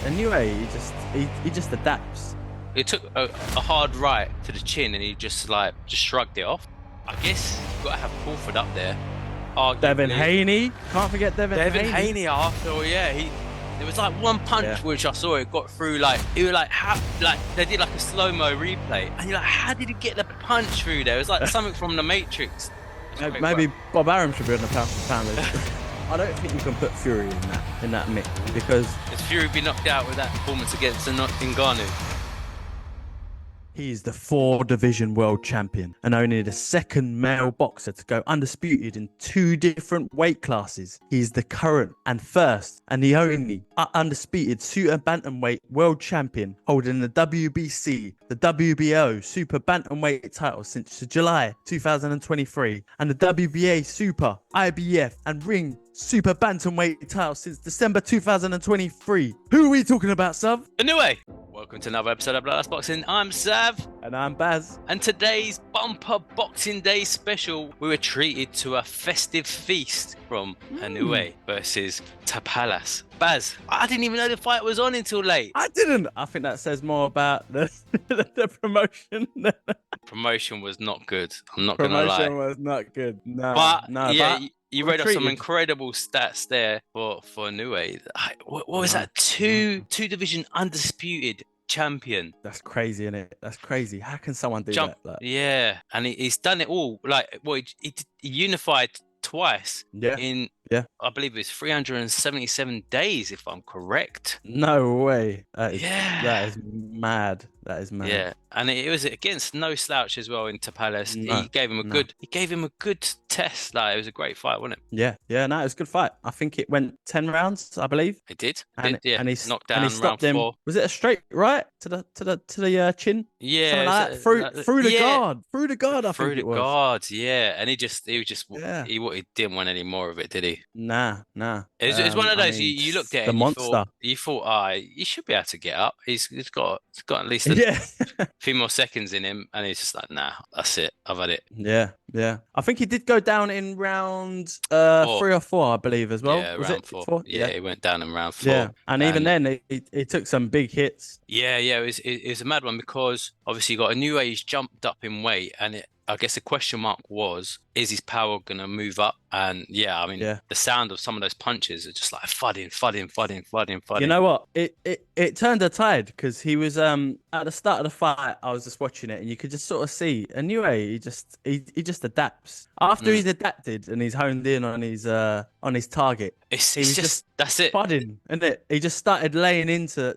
Inoue, he just adapts. It took a hard right to the chin, and he just shrugged it off. I guess you've got to have Crawford up there. Devinhaney, can't forget Devinhaney after, yeah, there was like one punch which I saw it got through, like it was like how, like they did like a slow-mo replay, and you're like, how did he get the punch through there? It was like something from the Matrix. Maybe Bob Arum should be on the pound for pound list. I don't think you can put Fury in that mix, because Fury be knocked out with that performance against Ngannou. He's the 4-division world champion and only the second male boxer to go undisputed in 2 different weight classes. He's the current and first and the only undisputed super bantamweight world champion, holding the WBC, the WBO super bantamweight title since July 2023, and the WBA super, IBF and ring super bantamweight title since December 2023. Who are we talking about, Sav? Inoue. Welcome to another episode of Bloodlust Boxing. I'm Sav. And I'm Baz. And today's bumper Boxing Day special, we were treated to a festive feast from Inoue versus Tapales. Baz, I didn't even know the fight was on until late. I didn't. I think that says more about the promotion. Promotion was not good. I'm not going to lie. Promotion was not good. No. But, but you read off some incredible stats there for Inoue. What was that? Two division undisputed champion. That's crazy, isn't it? That's crazy. How can someone do that? Yeah, and he's done it all. He unified twice. In I believe it's 377 days, if I'm correct. No way. That is mad. That is mad. Yeah, and it was against no slouch as well in Tapales. No, he gave him a good test. Like, it was a great fight, wasn't it? Yeah. No, it was a good fight. I think it went 10 rounds, I believe. It did. And he knocked down stopped round him. 4. Was it a straight right to the chin? Yeah, something like that. Through the guard. Through the guard. I think it was. Through the guard. Yeah, and he didn't want any more of it, did he? Nah. It was one of those you looked at the monster. You thought, he should be able to get up. He's got at least a few more seconds in him, and he's just like, nah, that's it. I've had it. Yeah. I think he did go down in round 3 or 4, I believe, as well. Yeah, was round it 4? Yeah, he went down in round 4. Yeah, and even then, he took some big hits. Yeah, it was a mad one, because obviously you got Inoue, he's jumped up in weight, and I guess the question mark was, is his power going to move up? And the sound of some of those punches are just like thudding. You know what? It turned a tide, because he was at the start of the fight. I was just watching it, and you could just sort of see Inoue. He just adapts after he's adapted and he's honed in on his target. It's just that's it. Fudding, isn't it? He just started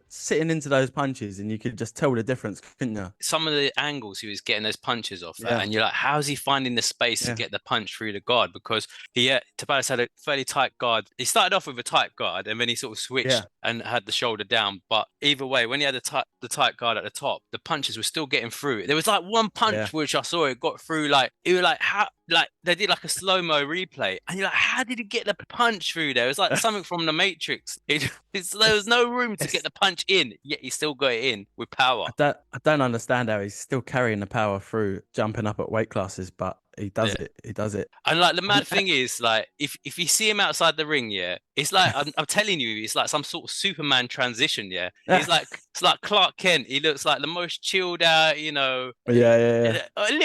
sitting into those punches, and you could just tell the difference, couldn't you? Some of the angles he was getting those punches off, and you're like, how's he finding the space to get the punch through the guard? Because Tapales had a fairly tight guard. He started off with a tight guard, and then he sort of switched and had the shoulder down. But either way, when he had the tight guard at the top, the punches were still getting through. There was like one punch which I saw it got through, like it was like how. Like, they did like a slow-mo replay, and you're like, how did he get the punch through there? It was like something from the Matrix. There was no room to get the punch in, yet he still got it in with power. I don't understand how he's still carrying the power through jumping up at weight classes, but he does it. He does it. And like, the mad thing is, like, if you see him outside the ring, it's like I'm telling you, it's like some sort of Superman transition. It's like Clark Kent. He looks like the most chilled out, a little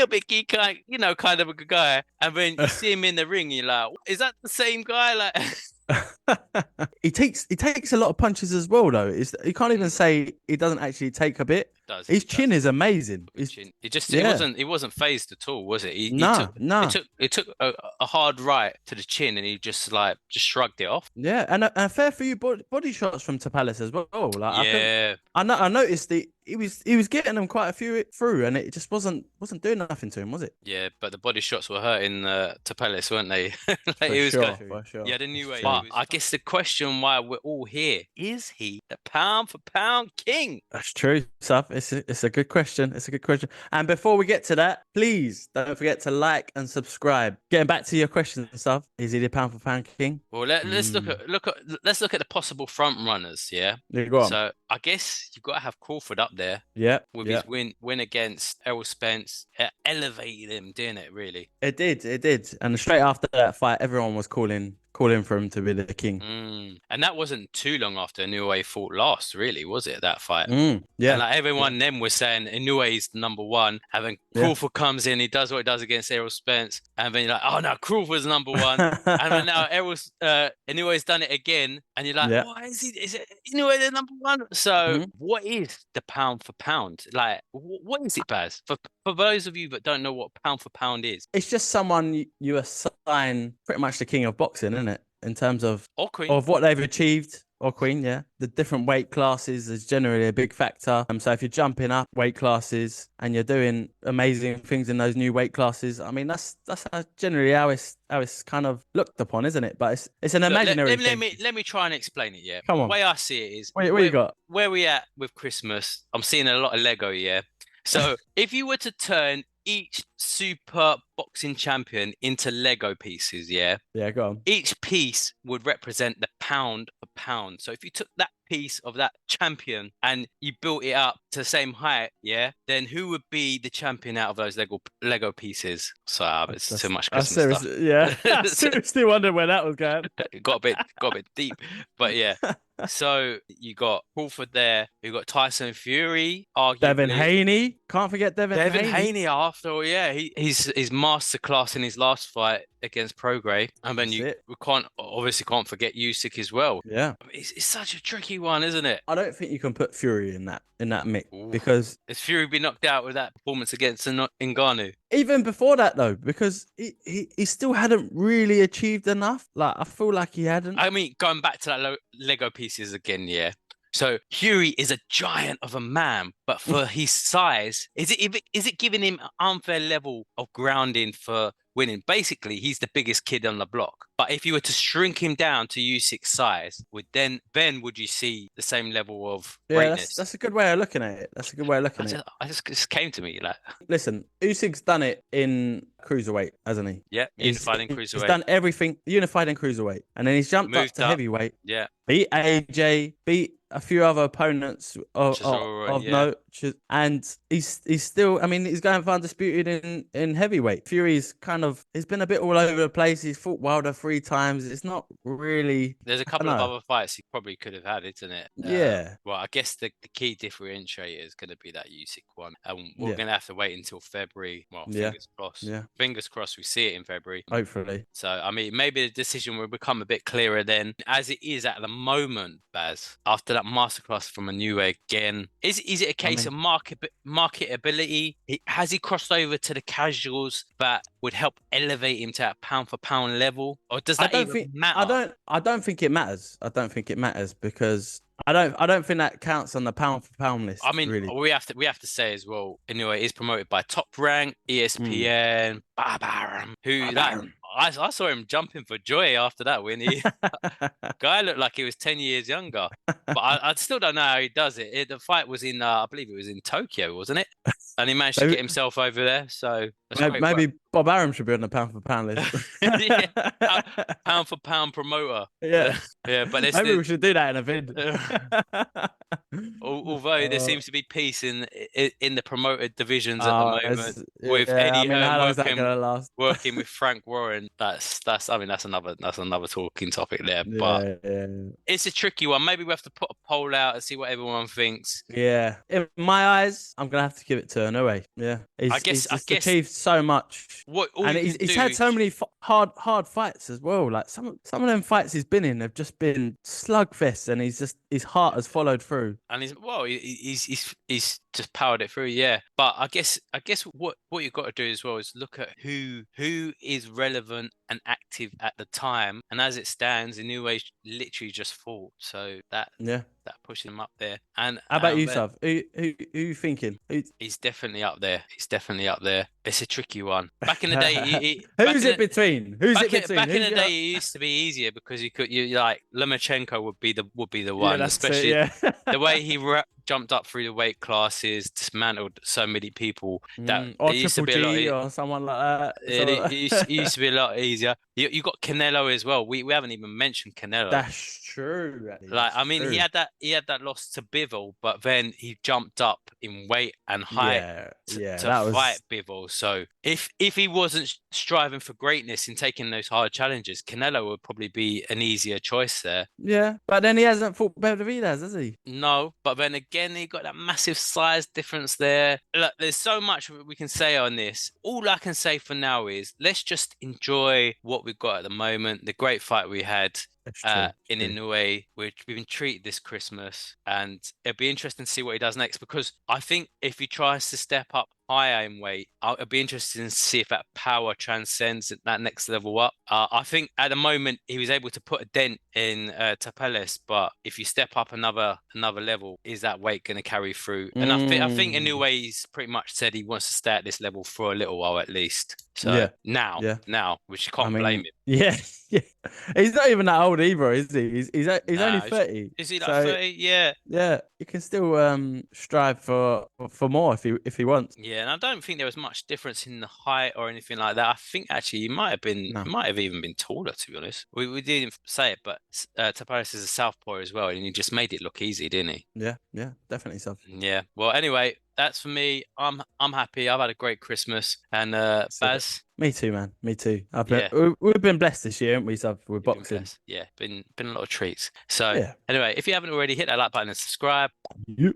bit geeky, kind of a good guy. And then you see him in the ring, you're like, is that the same guy? Like, he takes a lot of punches as well, though. You can't even say he doesn't actually take a bit. His chin is amazing. He wasn't phased at all, was it? He took a hard right to the chin, and he just shrugged it off. Yeah, and a fair few body shots from Tapales as well. Like, I noticed he was getting them quite a few through, and it just wasn't doing nothing to him, was it? Yeah, but the body shots were hurting Tapales, weren't they? For sure. Yeah, the new way. But I guess the question why we're all here, is he the pound for pound king? That's true, Sav. It's a good question. It's a good question. And before we get to that, please don't forget to like and subscribe. Getting back to your question, Sav, is he the pound for pound king? Well, let's look at the possible front runners. Yeah. Go on. So I guess you've got to have Crawford up there. Yeah. With his win against Errol Spence, it elevated him, didn't it? Really. It did. And straight after that fight, everyone was calling calling for him to be the king. And that wasn't too long after Inoue fought last, really, was it, that fight? Yeah. And like everyone then was saying Inoue's number one, and then Crawford comes in, he does what he does against Errol Spence, and then you're like, oh no, Crawford's number one. And then now Inoue's done it again, and you're like, why is it Inoue the number one? So what is the pound for pound? Like, what is it, Baz? For those of you that don't know what pound for pound is. It's just someone you assign pretty much the king of boxing, isn't it? In terms of what they've achieved, or queen, yeah. The different weight classes is generally a big factor. So if you're jumping up weight classes and you're doing amazing things in those new weight classes, I mean that's generally how it's kind of looked upon, isn't it? But it's an imaginary thing. Let me try and explain it. Yeah, come on. The way I see it is, what you got? Where we at with Christmas? I'm seeing a lot of Lego. Yeah. So if you were to turn each super boxing champion into Lego pieces, yeah, go on. Each piece would represent the pound for pound. So if you took that piece of that champion and you built it up to the same height, yeah, then who would be the champion out of those Lego pieces? So it's too much Christmas stuff. Yeah, I seriously wondered where that was going. It got a bit deep, but yeah. So you got Crawford there. You got Tysonfury, arguably. Devinhaney, can't forget Devinhaney. After all, yeah, he's masterclass in his last fight against Prograis, and then we can't forget Usyk as well. Yeah, it's such a tricky one, isn't it? I don't think you can put Fury in that mix. Because has Fury been knocked out with that performance against Ngannou? Even before that, though, because he still hadn't really achieved enough. Like, I feel like he hadn't. I mean, going back to that Lego pieces again, yeah. So Fury is a giant of a man, but for his size, is it giving him an unfair level of grounding for winning? Basically, he's the biggest kid on the block. But if you were to shrink him down to Usyk's size, would you see the same level of greatness? That's a good way of looking at it. It just came to me like. Listen, Usyk's done it in cruiserweight, hasn't he? Yeah, unified in cruiserweight. He's done everything unified in cruiserweight, and then he's jumped up to heavyweight. Yeah, beat AJ, beat a few other opponents of note, and he's still. I mean, he's going for undisputed in heavyweight. Fury's he's been a bit all over the place. He's fought Wilder 3 times. It's not really. There's a couple of other fights he probably could have had, isn't it? Yeah. Well, I guess the key differentiator is going to be that Usyk one, and we're going to have to wait until February. Well, fingers crossed. Yeah. Fingers crossed we see it in February. Hopefully. So, I mean, maybe the decision will become a bit clearer then, as it is at the moment, Baz. After that masterclass from Inoue again, is it a case of marketability? Has he crossed over to the casuals that would help elevate him to that pound for pound level, or does that even matter? I don't think it matters. I don't think it matters because I don't think that counts on the pound for pound list. I mean, really. we have to say as well, Inoue is promoted by Top Rank, ESPN, I saw him jumping for joy after that win. Guy looked like he was 10 years younger. But I still don't know how he does it. The fight was in, I believe it was in Tokyo, wasn't it? And he managed to get himself over there. So maybe Bob Arum should be on the pound for pound list. Pound for pound promoter. Yeah. Yeah, but maybe we should do that in a vid. Although there seems to be peace in the promoted divisions at the moment, with Eddie Hearn working with Frank Warren. That's another talking topic there. But it's a tricky one. Maybe we have to put a poll out and see what everyone thinks. Yeah, in my eyes, I'm gonna have to give it to Inoue. Yeah, he's achieved so much. He's had so many hard fights as well. Like some of them fights he's been in have just been slugfests, and his heart has followed through. And he's just powered it through, yeah. But I guess what you've got to do as well is look at who is relevant and active at the time. And as it stands, Inoue literally just fought, so that pushes him up there. And how about you, Sav? Who you thinking? He's definitely up there. It's a tricky one. Back in the day, who's it between? Back in the day, it used to be easier because you like Lomachenko would be the one, especially the way he jumped up through the weight classes, dismantled so many people. That or it used to be Triple G or someone like that. It used to be a lot easier. You got Canelo as well. We haven't even mentioned Canelo. That's true. Like, That's I mean, true. he had that loss to Bivol, but then he jumped up in weight and height Yeah, to that fight was. Bivol. So if he wasn't striving for greatness in taking those hard challenges, Canelo would probably be an easier choice there. Yeah, but then he hasn't fought Benavidez, has he? No, but then again, he got that massive size difference there. Look, there's so much we can say on this. All I can say for now is let's just enjoy what we've got at the moment. The great fight we had That's true. in Inoue, which we've been treated this Christmas, and it'll be interesting to see what he does next because I think if he tries to step up higher in weight, it'll be interesting to see if that power transcends that next level up. I think at the moment he was able to put a dent in Tapales, but if you step up another level, is that weight going to carry through? And I think Inoue he's pretty much said he wants to stay at this level for a little while at least. So now, which you can't blame him. Yeah, yeah. He's not even that old either, is he? He's only 30. Is he like 30? Yeah. Yeah, he can still strive for more if he wants. Yeah, and I don't think there was much difference in the height or anything like that. I think actually he might have even been taller, to be honest. We didn't say it, but Tapales is a southpaw as well, and he just made it look easy, didn't he? Yeah, definitely so. Yeah. Well, anyway, that's for me. I'm happy. I've had a great Christmas, and Baz. Me too, man. Me too. We've been blessed this year, haven't we, Sav, with boxing? Yeah, been a lot of treats. So anyway, if you haven't already, hit that like button and subscribe. Yep.